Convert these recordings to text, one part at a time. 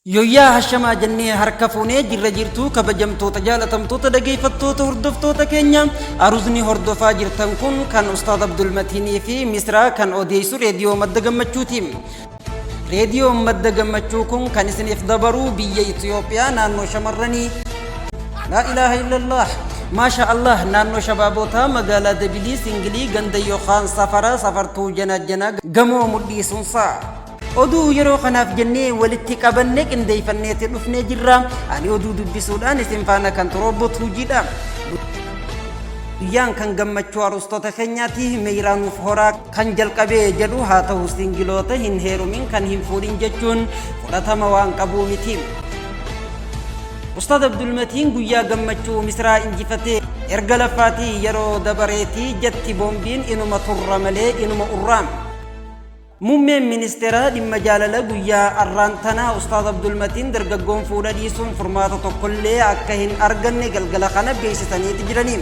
Yoyyaa hashamaa jennee harka fuunee jirra jirtuu kabajamtoota jaalatamtoota dhageeffattoota hordoftoota keenya aruuzni hordofaa jirtan kun kan Ustaad Abdul Matiinii fi Misraa kan odeessu reediyoo Madda Gammachuuti. Reediyoo Madda Gammachuu kun kan isiniif dabaruu biyya Itoophiyaa naannoo shamarranii. La ilaha illallah. Masha Allah naannoo shabaabota magaalaa Dabilii Singilii ganda yookaan safartuu jana gamoo mudhii sunsaa. Oduu yeroo kanaaf jennee walitti qabannee qindeeffanneetti dhufnee jirra. Ani oduu dubbisuudhaan isin faana kan torobbotu jidha. Guyyaan kan gammachuu aroostoota keenyaati meeyraanuuf horaa kan jalqabee jedhu haa ta'u singiloota hin heerumin kan hin fuudhin jechuun fudhatama waan qabuu miti. Ustaad Abdul Matiin guyyaa gammachuu Misraa injifatee erga laffaatii yeroo dabareetii jetti boombiin inuma turra malee inuma urraam. Muummeen ministeera dhimma jaalala guyyaa arraantanaa Ustaad Abdul Matiin dargaggoon fuudha dhiisuun furmaata tokkollee akka hin arganne galgala kana beeksisaniiti jiranii.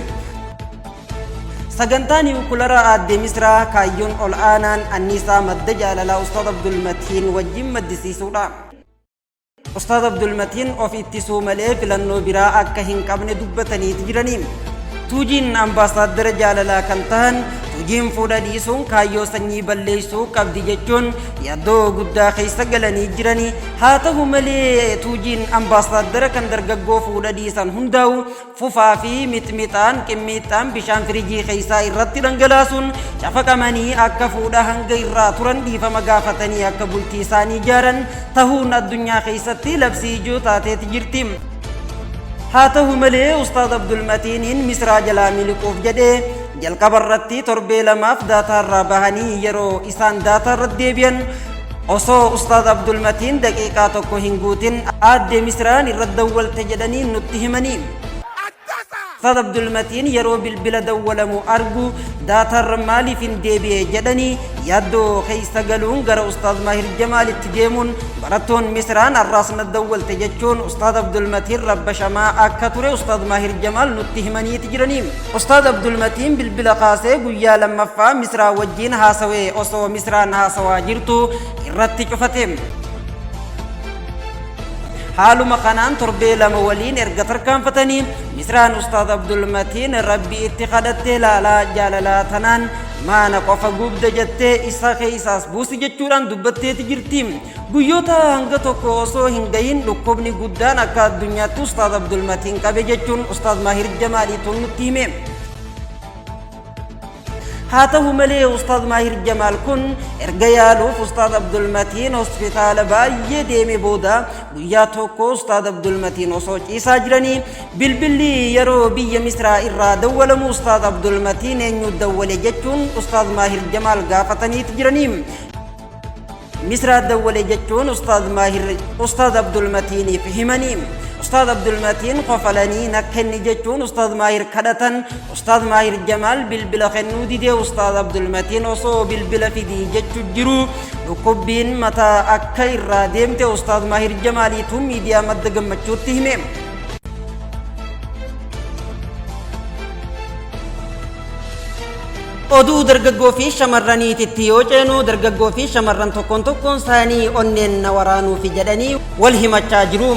Sagantaan Yukulara aadde Misraa kaayyoon ol aanaan anniisaa madda jaalalaa Ustaad Abdul Matiin wajjin maddisiisuudha. Ustaad Abdul Matiin of ittisuu malee filannoo biraa akka hin qabne dubbataniiti jiranii. Tuujiin ambaasaaddara jaalalaa kan tahan tuujiin fuudha dhiisuun kaayyoo sanyii balleessuu qabdi jechuun yaaddoo guddaa keessa galanii jiranii. Haa ta'u malee tuujiin ambaasaaddara kan dargaggoo fuudha dhiisan hundaa'u fufaa fi mixmixaan qimmiixaan bishaan firijii keessaa irratti dhangalaasuun cafaqamanii akka fuudha hanga irraa turan dhiifama gaafatanii akka bultii isaanii ijaaran tahuun addunyaa keessatti labsii ijoo taateeti jirti. Haa ta'u malee Ustaad Abdul Matiiniin Misraa jalaa miliquuf jedhee jalqabarratti torbee lamaaf daataarraa bahanii yeroo isaan daataarra deebi'an osoo Ustaad Abdul Matiin daqiiqaa tokko hin guutin aadde Misraan irra dawwalte jedhanii nutti himanii. Ustaad Abdul Matiin yeroo bilbila dawwalamu argu daataarra maaliif hin deebi'e jedhanii yaaddoo keessa galuun gara Ustaad Maahir Jamaalitti deemuun barattoon Misraan arraas na dawwalte jechuun Ustaad Abdul Matiin rabbashamaa akka ture Ustaad Maahir Jamaal nutti himaniiti jiranii. Ustaad Abdul Matiin bilbila kaasee guyyaa lammaffaa Misraa wajjin haasawee osoo Misraan haasawaa jirtu irratti cufate. Haaluma kanaan torbee lama waliin erga tarkaanfatanii Misraan Ustaad Abdul Matiin rabbi itti kadhattee laalaa jaalalaa tanaan maana qofa gubda jettee isa keessaas buusi jechuudhaan dubbatteeti jirti. Guyyoota hanga tokko osoo hin gahin dhukkubni guddaan akka addunyaatti Ustaad Abdul Matiin qabe jechuun Ustaad Maahir Jamaaliitu nutti hime. Haa ta'u malee Ustaad Maahir Jamaal kun erga yaaluuf Ustaad Abdul Matiin hospitaala baay'ee deeme booda guyyaa tokko Ustaad Abdul Matiin osoo ciisaa jiranii bilbilli yeroo biyya Misraa irraa dawwalamu Ustaad Abdul Matiin eenyu dawwale jechuun Ustaad Maahir Jamaal gaafataniiti jiranii. Misraa dawwale jechuun Ustaad Abdul Matiiniif himanii. Ustaad Abdul Matiin qofalanii nakkenni jechuun Ustaad Maahir kadhatan. Ustaad Maahir Jamaal bilbila kennuu didee Ustaad Abdul Matiin osoo bilbila fidii jechuu jiru dhukkubbiin mataa akka irraa deemte Ustaad Maahir Jamaaliitu miidiyaa Madda Gammachuutti hime. Oduu dargaggoo fi shamarraniititti yoo ceenu dargaggoo fi shamarran tokkoon isaanii onneen na waraanuufi jedhanii wal himachaa jiru.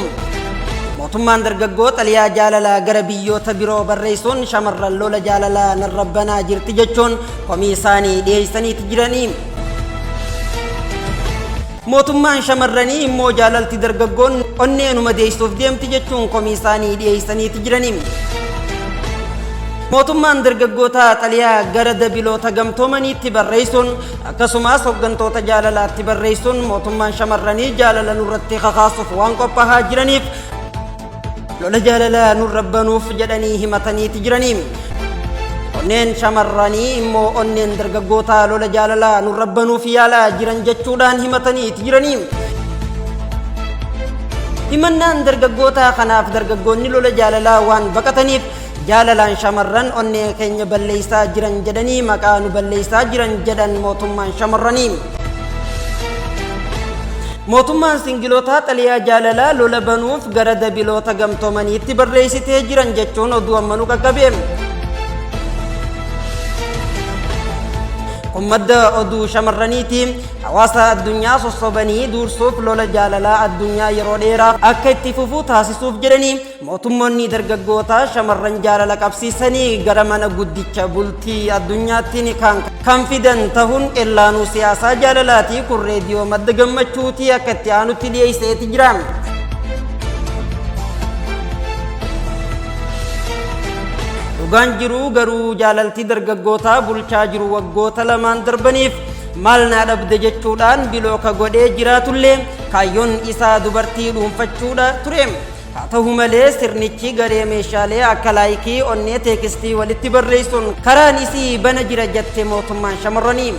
Mootummaan dargaggoo xaliyaa jaalalaa gara biyyoota biroo barreessuun shamarran lola jaalalaa narra banaa jirti jechuun komii isaanii dhiyeessaniiti jiranii. Mootummaan shamarranii immoo jaalalti dargaggoon onneenuma deessuuf deemti jechuun komii isaanii dhiyeessaniiti jiranii. Mootummaan dargaggoota xaliyaa gara dabiloota gamtoomaniitti barreessuun akkasumas hooggantoota jaalalaatti barreessuun mootummaan shamarranii jaalala nurratti kakaasuuf waan qophaa'aa jiraniif lola jaalalaa nurra banuuf jedhanii himataniiti jiranii. Onneen shamarranii immoo onneen dargaggoota lola jaalalaa nurra banuuf yaalaa jiran jechuudhaan himataniiti jiranii. Himannaan dargaggoota kanaaf dargaggoonni lola jaalalaa waan baqataniif jaalalaan shamarran onnee keenya balleessaa jiran jedhanii maqaa nu balleessaa jiran jedhan mootummaan shamarranii. Mootummaan singiloota xaliyaa jaalalaa lola banuuf gara dabiloota gamtoomaniitti barreessitee jiran jechuun oduu ammanuu qaqqabe. ummadda oduu shamarraniitiin hawaasa addunyaa sossobanii duursuuf lola jaalalaa addunyaa yeroo dheeraa akka itti fufuu taasisuuf jedhanii mootummoonni dargaggoota shamarran jaalala qabsiisanii gara mana guddicha bultii addunyaatti kan fidan ta'uun qellaanuu siyaasaa jaalalaatii kun reediyoo madda gammachuutii akka itti aanutti dhiyeesseeti jira. Dhugaan jiru garuu jaalaltii dargaggoota bulchaa jiru waggoota lamaan darbaniif maal naa dhabde jechuudhaan bilooka godhee jiraatullee kaayyoon isaa dubartii dhuunfachuudha ture. Haa ta'u malee sirnichi garee meeshaalee akka laayikii onnee teekistii walitti barreessuun karaan isii bana jira jette mootummaan shamarranii.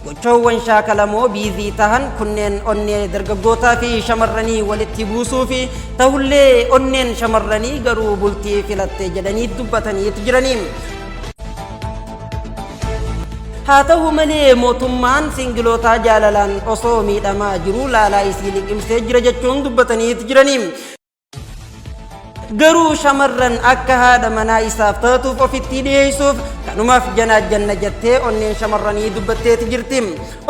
Gochoowwan shaakalamoo biizii tahan kunneen onnee dargaggootaa fi shamarranii walitti buusuu fi ta'ullee onneen shamarranii garuu bultii filatte jedhanii dubbataniitu jiranii. Haa ta'u malee mootummaan singilootaa jaalalaan osoo miidhamaa jiru laalaa isii liqimsee jira jechuun dubbataniitu jiranii. Garuu shamarran akka haadha manaa isaaf taatuuf ofitti dhiyeessuuf kanumaaf janaajanna jettee onneen shamarranii dubbatteeti jirti.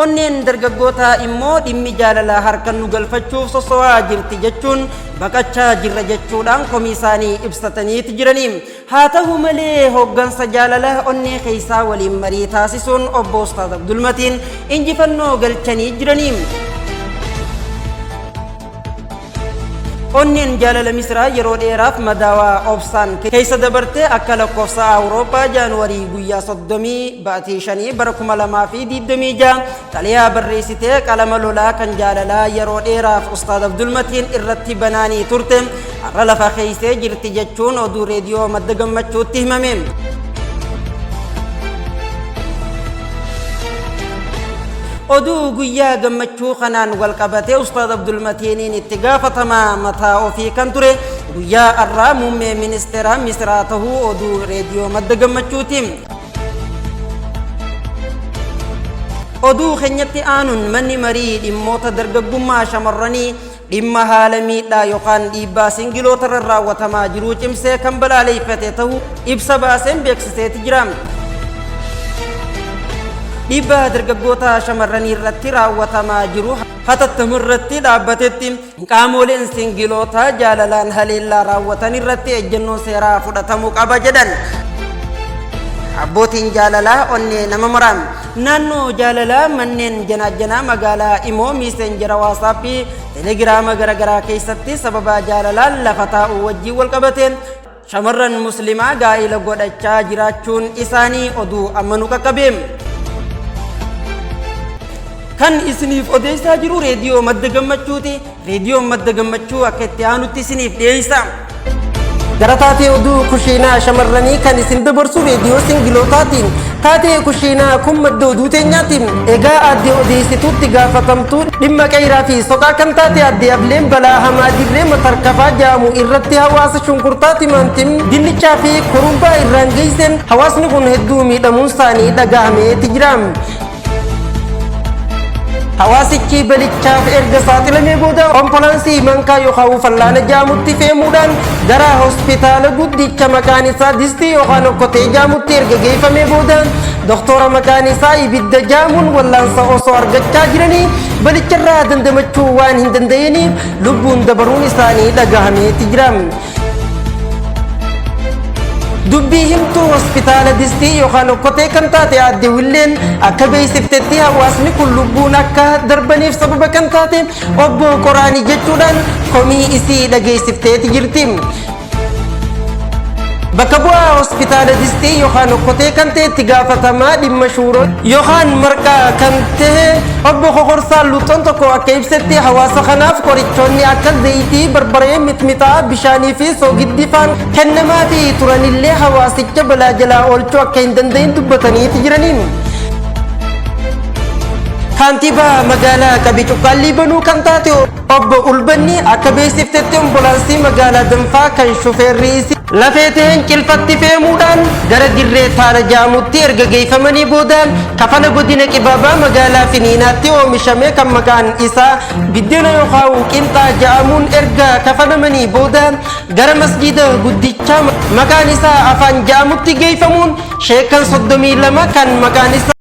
Onneen dargaggootaa immoo dhimmi jaalalaa harka nu galfachuuf soso'aa jirti jechuun baqachaa jirra jechuudhaan komii isaanii ibsataniiti jiranii. Haa ta'u malee hooggansa jaalalaa onnee keessaa waliin marii taasisuun obbo Ustaaz Abdulmatiin injifannoo galchanii jiranii. Onneen jaalala Misraa yeroo dheeraaf madaawaa obsaan keessa dabartee akka lakkoofsa Awurooppaa Jaanuwarii guyyaa 30 baatii 5 bara 2026 xalayaa barreessitee qalama lolaa kan jaalalaa yeroo dheeraaf Ustaaz Abdulmatiin irratti banaanii turte har'a lafa keessee jirti jechuun oduu reediyoo madda gammachuutti himame. Oduu guyyaa gammachuu kanaan wal qabatee Ustaaz Abdulmatiin itti gaafatamaa mataa ofii kan ture guyyaa har'aa muummee ministeera Misraa ta'uu oduu reediyoo madda gammachuuti. Oduu keenyatti aanuun manni marii dhimmoota dargaggummaa shamarranii dhimma haala miidhaa yookaan dhiibbaa singiloota irra raawwatamaa jiru cimsee kan balaaleffate ta'uu ibsa baaseen beeksiseeti jira. Dhiibbaa dargaggoota shamarranii irratti raawwatamaa jiru hatattamu irratti dhaabbatetti qaamoleen singiloota jaalalaan haleellaa raawwatan irratti ejjennoo seeraa fudhatamuu qaba jedhan. Abbootiin jaalalaa onnee nama maraa naannoo jaalalaa manneen janaajanaa magaalaa Imoo miisenjera waasappii telegiraama garaagaraa keessatti sababa jaalalaan lafa taa'uu wajjin wal qabateen shamarran muslimaa gaa'ila godhachaa jiraachuun isaanii oduu ammanu qaqqabe. Kan isiniif odeessaa jiru reediyoo madda gammachuuti. Reediyoon madda gammachuu akka itti aanutti isiniif dhiyeessa. Gara taatee oduu kushiinaa shamarranii kan isin dabarsu reediyoo singilootaatiin. Taatee kushiinaa kun madda oduu teenyaatiin. Egaa addee odeessituutti gaafatamtuu dhimma qeeraa fi soqaa kan taate addee Ableen balaa hamaa dirree matarkafaa jedhamu irratti hawaasa shunkurtaa timaantiin dinnichaa fi kurumbaa irraan geesseen hawaasni kun hedduu miidhamuun isaanii dhaga'ameeti jira. Hawaasichi balichaaf erga saaxilamee booda ambulaansii mankaa yookaan fallaana jedhamutti fe'amuudhaan gara hospitaala guddicha maqaan isaa Distii yookaan Okkotee jedhamutti erga geeffamee booda doktora maqaan isaa Ibidda jedhamuun wallaansa osoo argachaa jiranii balicharraa dandamachuu waan hin danda'iniif lubbuun dabaruun isaanii dhagahameeti jira. Dubbii himtuu hospitaala Distii yookaan Okkotee kan taate aadde Willeen akka beeksiftetti hawaasni kun lubbuun akka darbaniif sababa kan taate obbo Qoraanii jechuudhaan komii isii dhageessifteeti jirti. Bakka bu'aa hospitaala Distii yookaan Okkotee kan ta'e itti gaafatamaa dhimma shuuroo yookaan marqaa kan ta'e obbo Kokorsaan Luxoon tokko akka ibsetti hawaasa kanaaf qorichoonni akka zayitii barbaree mixmixaa bishaanii fi soogiddi faan kennamaa fi turanillee hawaasicha balaa jalaa oolchuu akka hin danda'in dubbataniiti jiraniin. Kantiibaa magaalaa Qabicuqqaalii banuu kan taate obbo Ulbanni akka beeksiftetti ambulaansii magaalaa Danfaa kan shufeerri isii lafee ta'een qilfatti fe'amuudhaan gara dirree taana ja'amutti erga geeffamanii boodaan kafana godina Qibaabaa magaalaa Finiinaatti oomishame kan maqaan isaa biddeena yookaan qinxaa ja'amuun erga kafanamanii boodaan gara masjiida guddichaa maqaan isaa afaan ja'amutti geeffamuun sheekan 32 kan maqaan isaa